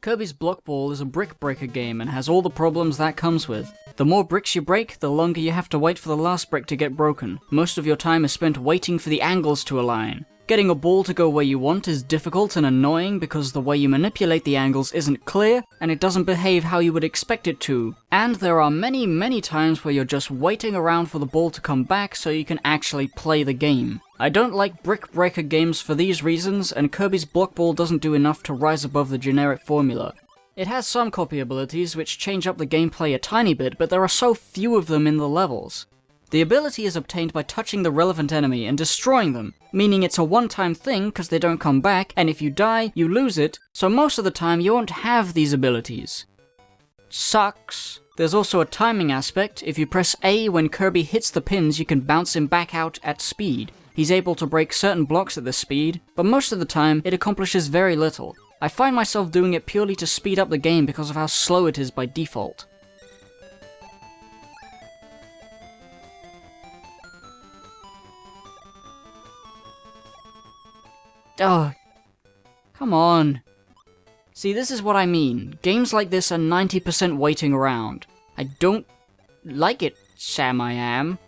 Kirby's Block Ball is a brick breaker game and has all the problems that comes with. The more bricks you break, the longer you have to wait for the last brick to get broken. Most of your time is spent waiting for the angles to align. Getting a ball to go where you want is difficult and annoying because the way you manipulate the angles isn't clear, and it doesn't behave how you would expect it to. And there are many times where you're just waiting around for the ball to come back so you can actually play the game. I don't like brick breaker games for these reasons, and Kirby's Block Ball doesn't do enough to rise above the generic formula. It has some copy abilities which change up the gameplay a tiny bit, but there are so few of them in the levels. The ability is obtained by touching the relevant enemy and destroying them, meaning it's a one-time thing because they don't come back, and if you die, you lose it, so most of the time you won't have these abilities. Sucks. There's also a timing aspect. If you press A when Kirby hits the pins, you can bounce him back out at speed. He's able to break certain blocks at this speed, but most of the time it accomplishes very little. I find myself doing it purely to speed up the game because of how slow it is by default. Oh, come on. See, this is what I mean. Games like this are 90% waiting around. I don't like it, Sam I am.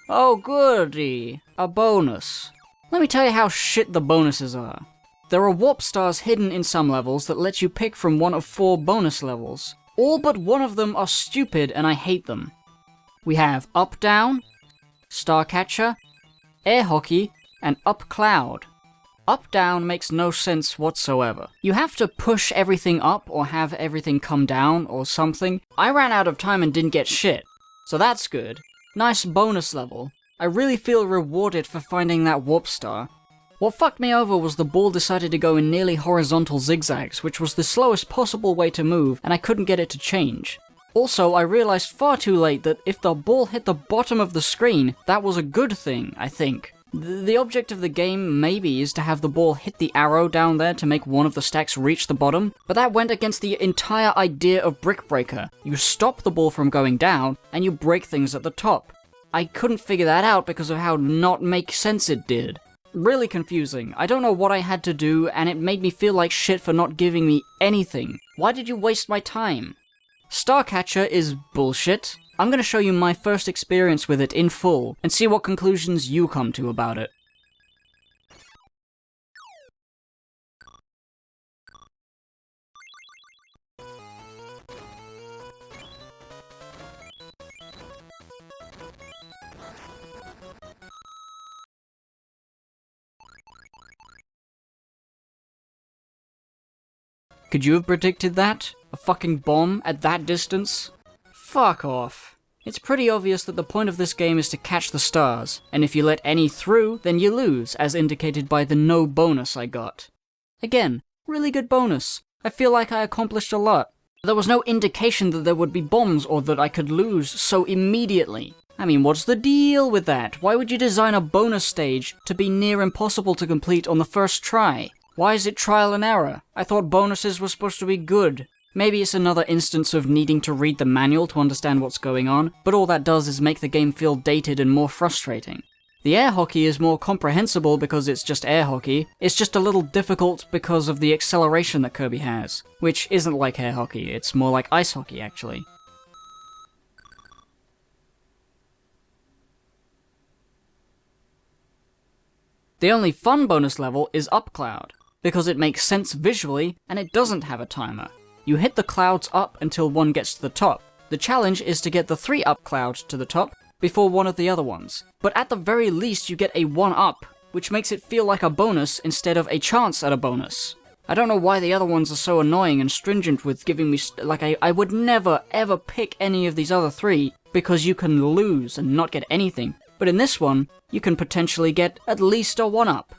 Oh goody, a bonus. Let me tell you how shit the bonuses are. There are warp stars hidden in some levels that let you pick from one of 4 bonus levels. All but one of them are stupid and I hate them. We have Up Down, Star Catcher, Air Hockey, and Up Cloud. Up Down makes no sense whatsoever. You have to push everything up or have everything come down or something. I ran out of time and didn't get shit, so that's good. Nice bonus level. I really feel rewarded for finding that warp star. What fucked me over was the ball decided to go in nearly horizontal zigzags, which was the slowest possible way to move, and I couldn't get it to change. Also, I realized far too late that if the ball hit the bottom of the screen, that was a good thing, I think. The object of the game, maybe, is to have the ball hit the arrow down there to make one of the stacks reach the bottom, but that went against the entire idea of Brick Breaker. You stop the ball from going down, and you break things at the top. I couldn't figure that out because of how not make sense it did. Really confusing. I don't know what I had to do, and it made me feel like shit for not giving me anything. Why did you waste my time? Starcatcher is bullshit. I'm gonna show you my first experience with it in full, and see what conclusions you come to about it. Could you have predicted that? A fucking bomb at that distance? Fuck off. It's pretty obvious that the point of this game is to catch the stars, and if you let any through, then you lose, as indicated by the no bonus I got. Again, really good bonus. I feel like I accomplished a lot. There was no indication that there would be bombs or that I could lose so immediately. I mean, what's the deal with that? Why would you design a bonus stage to be near impossible to complete on the first try? Why is it trial and error? I thought bonuses were supposed to be good. Maybe it's another instance of needing to read the manual to understand what's going on, but all that does is make the game feel dated and more frustrating. The air hockey is more comprehensible because it's just air hockey. It's just a little difficult because of the acceleration that Kirby has, which isn't like air hockey, it's more like ice hockey actually. The only fun bonus level is Up Cloud, because it makes sense visually and it doesn't have a timer. You hit the clouds up until one gets to the top. The challenge is to get the 3 up clouds to the top before one of the other ones. But at the very least you get a 1-up, which makes it feel like a bonus instead of a chance at a bonus. I don't know why the other ones are so annoying and stringent with giving me I would never ever pick any of these other 3 because you can lose and not get anything. But in this one, you can potentially get at least a 1-up.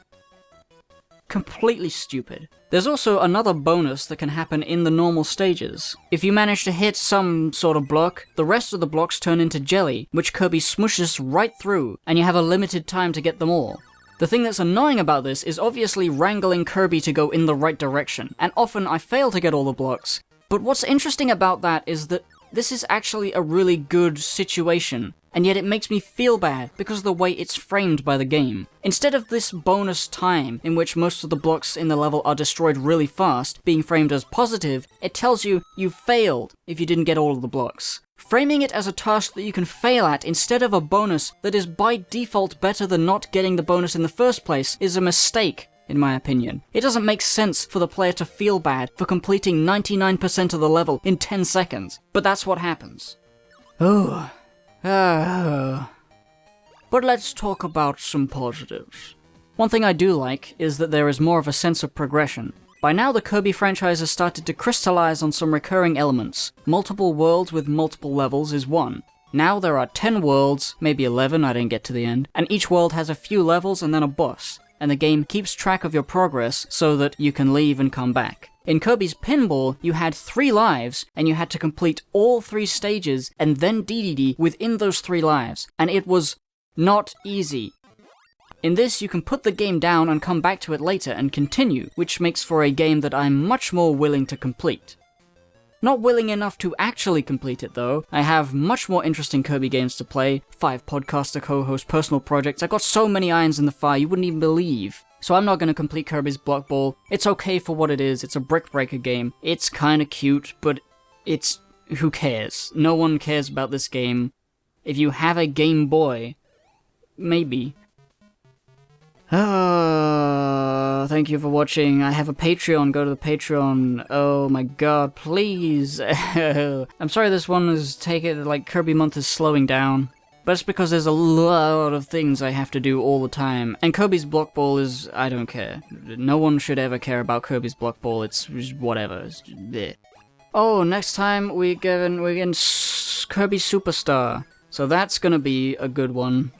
Completely stupid. There's also another bonus that can happen in the normal stages. If you manage to hit some sort of block, the rest of the blocks turn into jelly, which Kirby smushes right through, and you have a limited time to get them all. The thing that's annoying about this is obviously wrangling Kirby to go in the right direction, and often I fail to get all the blocks. But what's interesting about that is that this is actually a really good situation, and yet it makes me feel bad because of the way it's framed by the game. Instead of this bonus time, in which most of the blocks in the level are destroyed really fast, being framed as positive, it tells you you failed if you didn't get all of the blocks. Framing it as a task that you can fail at instead of a bonus that is by default better than not getting the bonus in the first place is a mistake, in my opinion. It doesn't make sense for the player to feel bad for completing 99% of the level in 10 seconds, but that's what happens. But let's talk about some positives. One thing I do like is that there is more of a sense of progression. By now, the Kirby franchise has started to crystallize on some recurring elements. Multiple worlds with multiple levels is one. Now there are 10 worlds, maybe 11, I didn't get to the end, and each world has a few levels and then a boss, and the game keeps track of your progress so that you can leave and come back. In Kirby's Pinball, you had 3 lives, and you had to complete all 3 stages and then DDD within those 3 lives, and it was not easy. In this, you can put the game down and come back to it later and continue, which makes for a game that I'm much more willing to complete. Not willing enough to actually complete it though. I have much more interesting Kirby games to play, 5 podcaster co-host personal projects, I've got so many irons in the fire you wouldn't even believe. So I'm not going to complete Kirby's Block Ball. It's okay for what it is, it's a brick breaker game. It's kinda cute, but it's... who cares? No one cares about this game. If you have a Game Boy, maybe. Thank you for watching. I have a Patreon, go to the Patreon. Oh my god, please. I'm sorry this one is like Kirby month is slowing down. But it's because there's a lot of things I have to do all the time. And Kirby's Block Ball is, I don't care. No one should ever care about Kirby's Block Ball, it's just whatever. It's bleh. Oh, next time we're getting Kirby Superstar. So that's gonna be a good one.